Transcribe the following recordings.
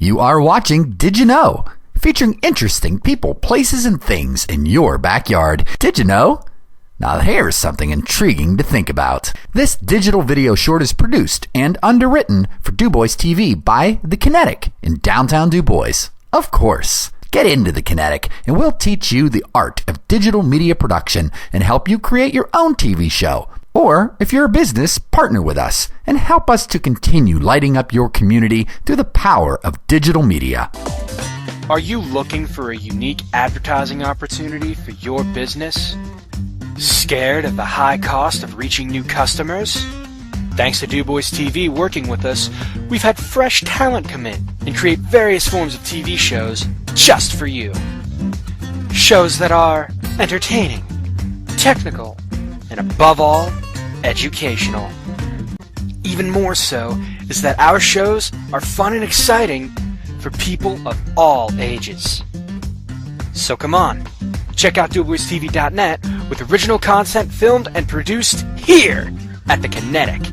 You are watching Did You Know? Featuring interesting people, places, and things in your backyard. Did you know? Now here's something intriguing to think about. This digital video short is produced and underwritten for DuBois TV by The Kinetic in downtown DuBois. Of course. Get into The Kinetic and we'll teach you the art of digital media production and help you create your own TV show. Or, if you're a business, partner with us and help us to continue lighting up your community through the power of digital media. Are you looking for a unique advertising opportunity for your business? Scared of the high cost of reaching new customers? Thanks to DuBois TV working with us, we've had fresh talent come in and create various forms of TV shows just for you. Shows that are entertaining, technical, and above all, educational. Even more so is that our shows are fun and exciting for people of all ages. So come on, check out DuBoisTV.net with original content filmed and produced here at The Kinetic.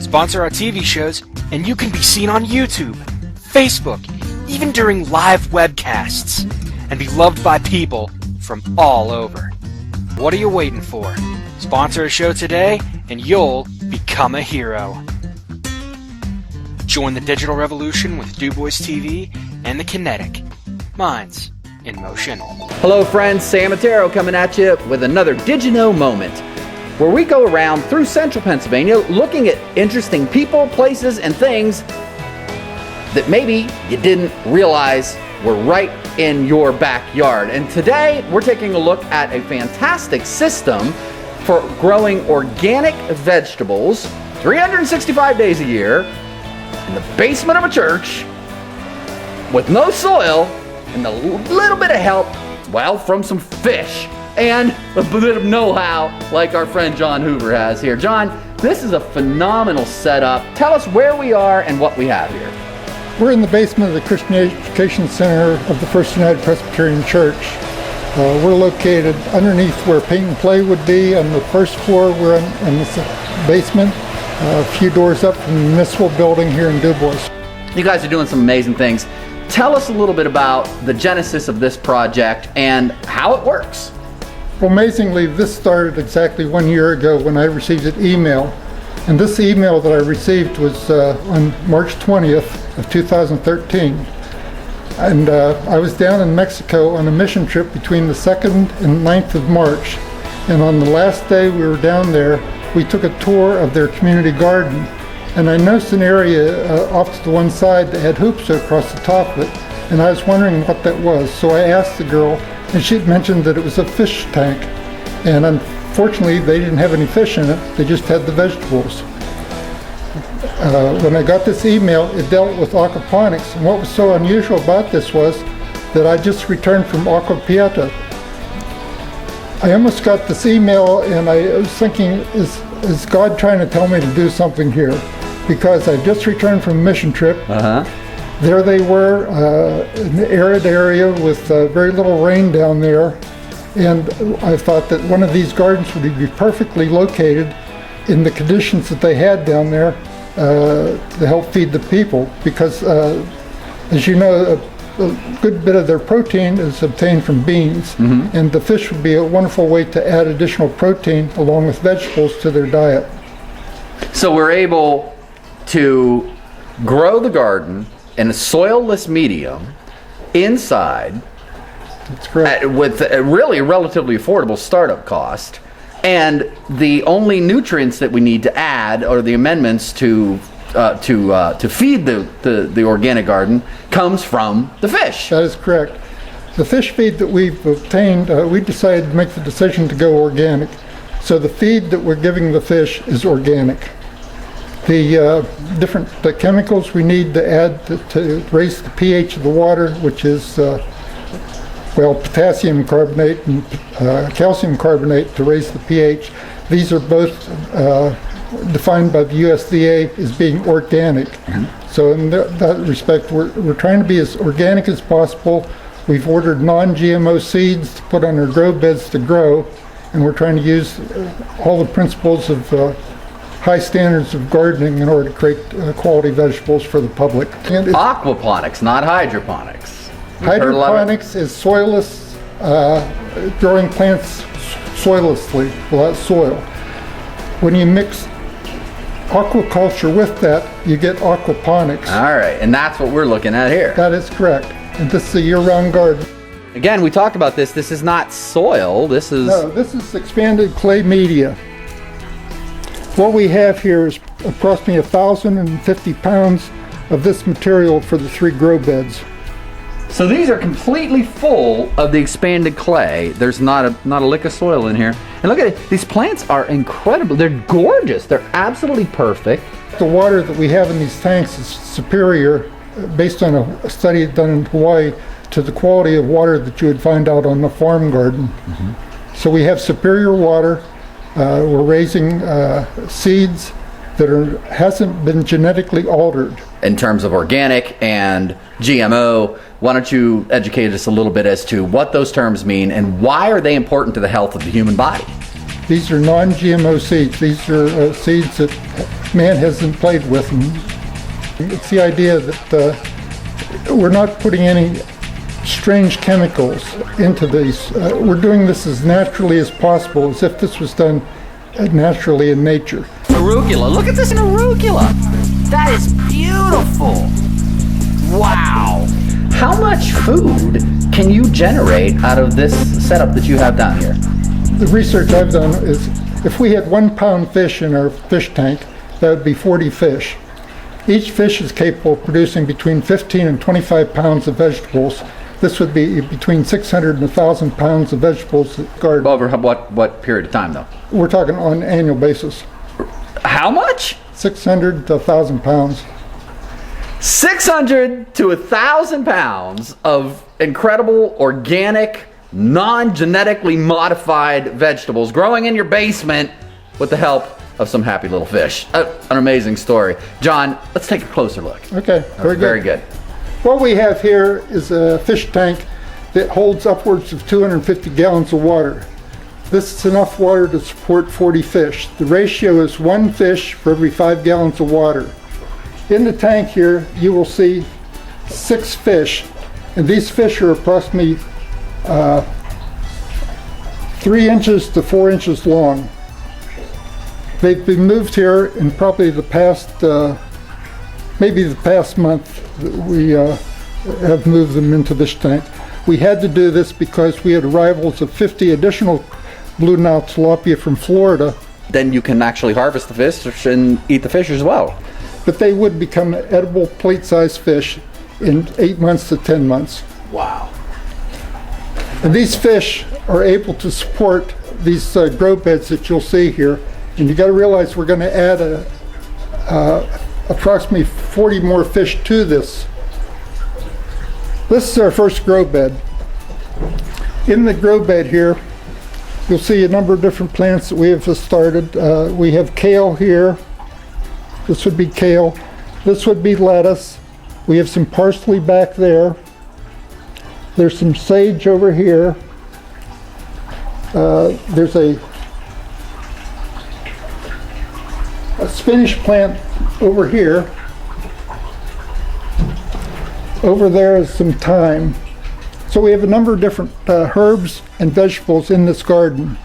Sponsor our TV shows and you can be seen on YouTube, Facebook, even during live webcasts, and be loved by people from all over. What are you waiting for? Sponsor a show today and you'll become a hero. Join the digital revolution with DuBois TV and The Kinetic. Minds in motion. Hello friends, Sam Matero coming at you with another Did You Know moment, where we go around through central Pennsylvania looking at interesting people, places, and things that maybe you didn't realize were right in your backyard. And today we're taking a look at a fantastic system for growing organic vegetables 365 days a year in the basement of a church with no soil and a little bit of help, well, from some fish and a bit of know-how like our friend John Hoover has here. John, this is a phenomenal setup. Tell us where we are and what we have here. We're in the basement of the Christian Education Center of the First United Presbyterian Church. We're located underneath where Paint and Play would be. On the first floor, we're in the basement, a few doors up from the municipal building here in DuBois. You guys are doing some amazing things. Tell us a little bit about the genesis of this project and how it works. Well, amazingly, this started exactly 1 year ago when I received an email. And this email that I received was on March 20th of 2013. And I was down in Mexico on a mission trip between the 2nd and 9th of March. And on the last day we were down there, we took a tour of their community garden. And I noticed an area off to the one side that had hoops across the top of it. And I was wondering what that was. So I asked the girl, and she had mentioned that it was a fish tank. And unfortunately, they didn't have any fish in it. They just had the vegetables. When I got this email, it dealt with aquaponics. And what was so unusual about this was that I just returned from Aquaponics. I almost got this email and I was thinking, is God trying to tell me to do something here? Because I just returned from a mission trip. There they were, in an arid area with very little rain down there. And I thought that one of these gardens would be perfectly located in the conditions that they had down there to help feed the people. Because, as you know, a good bit of their protein is obtained from beans. And the fish would be a wonderful way to add additional protein along with vegetables to their diet. So we're able to grow the garden in a soilless medium inside. That's correct. With a really relatively affordable startup cost, and the only nutrients that we need to add are the amendments to feed the organic garden comes from the fish. That is correct. The fish feed that we've obtained, we decided to make the decision to go organic. So the feed that we're giving the fish is organic. The different chemicals we need to add to raise the pH of the water, which is potassium carbonate and calcium carbonate to raise the pH. These are both defined by the USDA as being organic. So in that respect, we're trying to be as organic as possible. We've ordered non-GMO seeds to put on our grow beds to grow, and we're trying to use all the principles of high standards of gardening in order to create quality vegetables for the public. And Aquaponics, not hydroponics. hydroponics is soilless, growing plants soillessly, without soil. When you mix aquaculture with that, you get aquaponics. All right, and that's what we're looking at here. That is correct. And this is a year-round garden. Again, we talked about this. This is not soil. This is... No, this is expanded clay media. What we have here is approximately 1,050 pounds of this material for the 3 grow beds. So these are completely full of the expanded clay. There's not a lick of soil in here. And look at it. These plants are incredible. They're gorgeous. They're absolutely perfect. The water that we have in these tanks is superior, based on a study done in Hawaii, to the quality of water that you would find out on the farm garden. Mm-hmm. So we have superior water. We're raising seeds that hasn't been genetically altered. In terms of organic and GMO, why don't you educate us a little bit as to what those terms mean and why are they important to the health of the human body? These are non-GMO seeds. These are seeds that man hasn't played with. And it's the idea that we're not putting any strange chemicals into these. We're doing this as naturally as possible, as if this was done naturally in nature. Arugula. Look at this in arugula. That is beautiful. Wow. How much food can you generate out of this setup that you have down here? The research I've done is if we had 1 pound fish in our fish tank, that would be 40 fish. Each fish is capable of producing between 15 and 25 pounds of vegetables. This would be between 600 and 1,000 pounds of vegetables garden. Over what period of time, though? We're talking on an annual basis. How much? 600 to 1,000 pounds. 600 to 1,000 pounds of incredible, organic, non-genetically modified vegetables growing in your basement with the help of some happy little fish. An amazing story. John, let's take a closer look. Okay, Very good. What we have here is a fish tank that holds upwards of 250 gallons of water. This is enough water to support 40 fish. The ratio is 1 fish for every 5 gallons of water. In the tank here, you will see 6 fish, and these fish are approximately 3 inches to 4 inches long. They've been moved here in probably the past, maybe the past month. We have moved them into this tank. We had to do this because we had arrivals of 50 additional blue Nile tilapia from Florida. Then you can actually harvest the fish and eat the fish as well. But they would become edible plate-sized fish in 8 months to 10 months. Wow. And these fish are able to support these grow beds that you'll see here. And you got to realize we're going to add approximately 40 more fish to this. This is our first grow bed. In the grow bed here, you'll see a number of different plants that we have started. We have kale here. This would be kale. This would be lettuce. We have some parsley back there. There's some sage over here. There's a spinach plant over here. Over there is some thyme. So we have a number of different herbs and vegetables in this garden.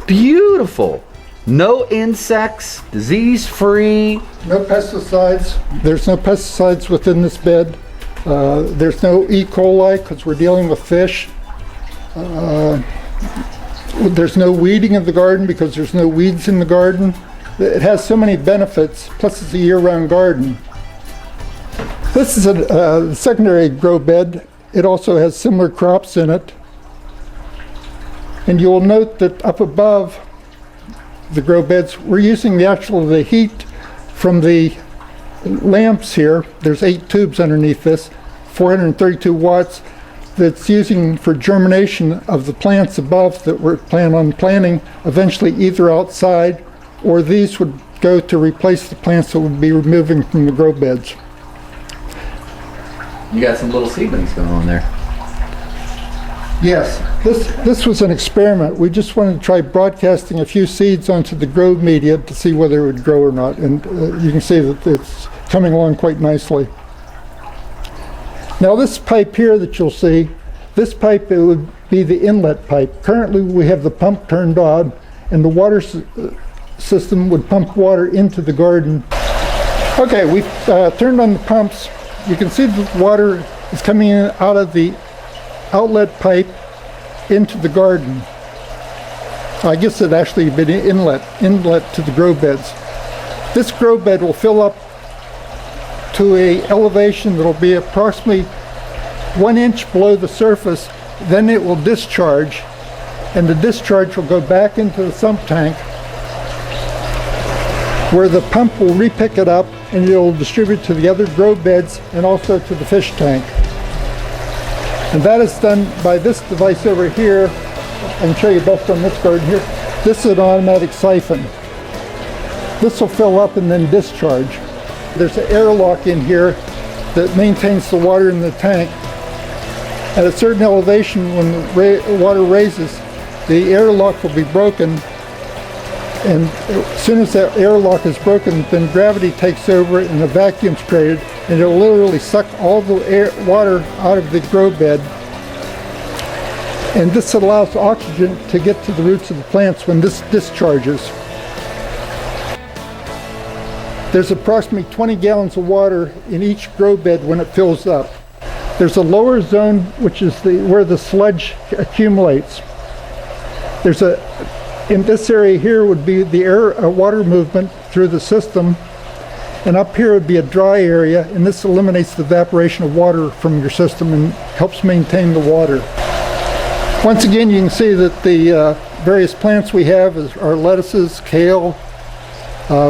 Beautiful. No insects, disease-free. No pesticides. There's no pesticides within this bed. There's no E. coli because we're dealing with fish. There's no weeding of the garden because there's no weeds in the garden. It has so many benefits, plus it's a year-round garden. This is a secondary grow bed. It also has similar crops in it. And you'll note that up above the grow beds, we're using the heat from the lamps here. There's 8 tubes underneath this, 432 watts, that's using for germination of the plants above that we're planning on planting eventually either outside, or these would go to replace the plants that would be removing from the grow beds. You got some little seedlings going on there. Yes, this was an experiment. We just wanted to try broadcasting a few seeds onto the grow media to see whether it would grow or not. And you can see that it's coming along quite nicely. Now this pipe here that you'll see, this pipe, it would be the inlet pipe. Currently we have the pump turned on, and the water system would pump water into the garden. Okay, we've turned on the pumps. You can see the water is coming in out of the outlet pipe into the garden. I guess it actually been inlet to the grow beds. This grow bed will fill up to a elevation that will be approximately 1 inch below the surface. Then it will discharge, and the discharge will go back into the sump tank, where the pump will re-pick it up and it will distribute to the other grow beds and also to the fish tank. And that is done by this device over here. I can show you best on this garden here. This is an automatic siphon. This will fill up and then discharge. There's an airlock in here that maintains the water in the tank. At a certain elevation, when the water raises, the airlock will be broken. And as soon as that airlock is broken, then gravity takes over and a vacuum's created, and it'll literally suck all the water out of the grow bed. And this allows oxygen to get to the roots of the plants when this discharges. There's approximately 20 gallons of water in each grow bed when it fills up. There's a lower zone, which is where the sludge accumulates. In this area here would be the water movement through the system, and up here would be a dry area, and this eliminates the evaporation of water from your system and helps maintain the water. Once again, you can see that the various plants we have are lettuces, kale.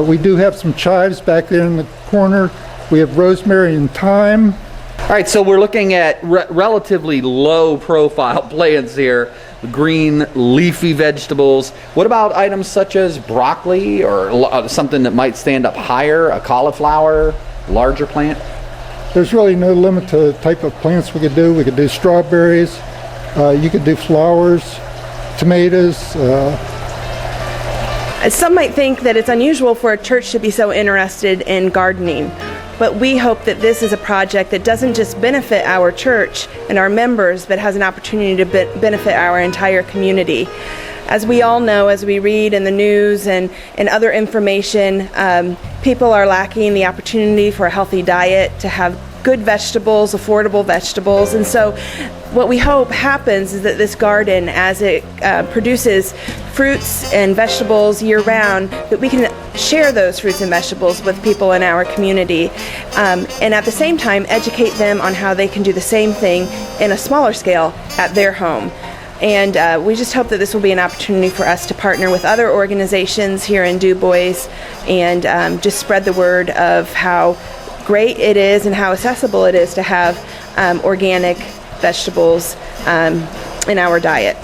We do have some chives back there in the corner. We have rosemary and thyme. All right, so we're looking at relatively low profile plants here. Green leafy vegetables. What about items such as broccoli or something that might stand up higher, a cauliflower, larger plant? There's really no limit to the type of plants we could do. We could do strawberries, you could do flowers, tomatoes. Some might think that it's unusual for a church to be so interested in gardening. But we hope that this is a project that doesn't just benefit our church and our members, but has an opportunity to benefit our entire community. As we all know, as we read in the news and other information, people are lacking the opportunity for a healthy diet, to have good vegetables, affordable vegetables. And so what we hope happens is that this garden, as it produces fruits and vegetables year-round, that we can share those fruits and vegetables with people in our community, and at the same time educate them on how they can do the same thing in a smaller scale at their home. And we just hope that this will be an opportunity for us to partner with other organizations here in DuBois and just spread the word of how great it is and how accessible it is to have organic vegetables in our diet.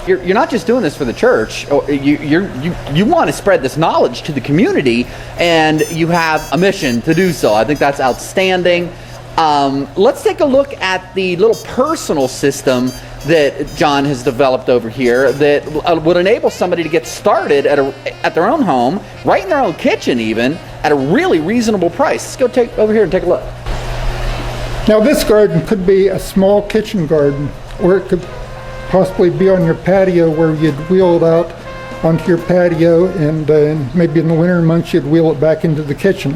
You're not just doing this for the church. You want to spread this knowledge to the community, and you have a mission to do so. I think that's outstanding. Let's take a look at the little personal system that John has developed over here that would enable somebody to get started at their own home, right in their own kitchen even, at a really reasonable price. Let's go over here and take a look. Now this garden could be a small kitchen garden, or it could possibly be on your patio where you'd wheel it out onto your patio, and maybe in the winter months you'd wheel it back into the kitchen.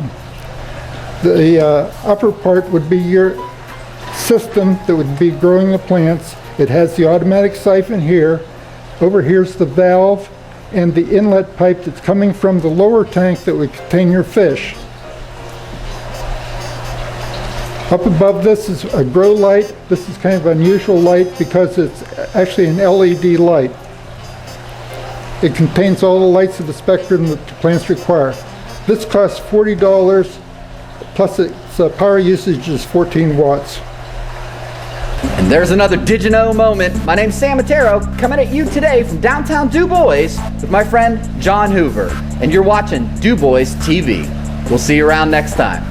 The upper part would be your system that would be growing the plants. It has the automatic siphon here. Over here's the valve and the inlet pipe that's coming from the lower tank that would contain your fish. Up above this is a grow light. This is kind of an unusual light because it's actually an LED light. It contains all the lights of the spectrum that the plants require. This costs $40, plus its power usage is 14 watts. And there's another DigiKnow moment. My name's Sam Matero, coming at you today from downtown DuBois with my friend John Hoover. And you're watching DuBois TV. We'll see you around next time.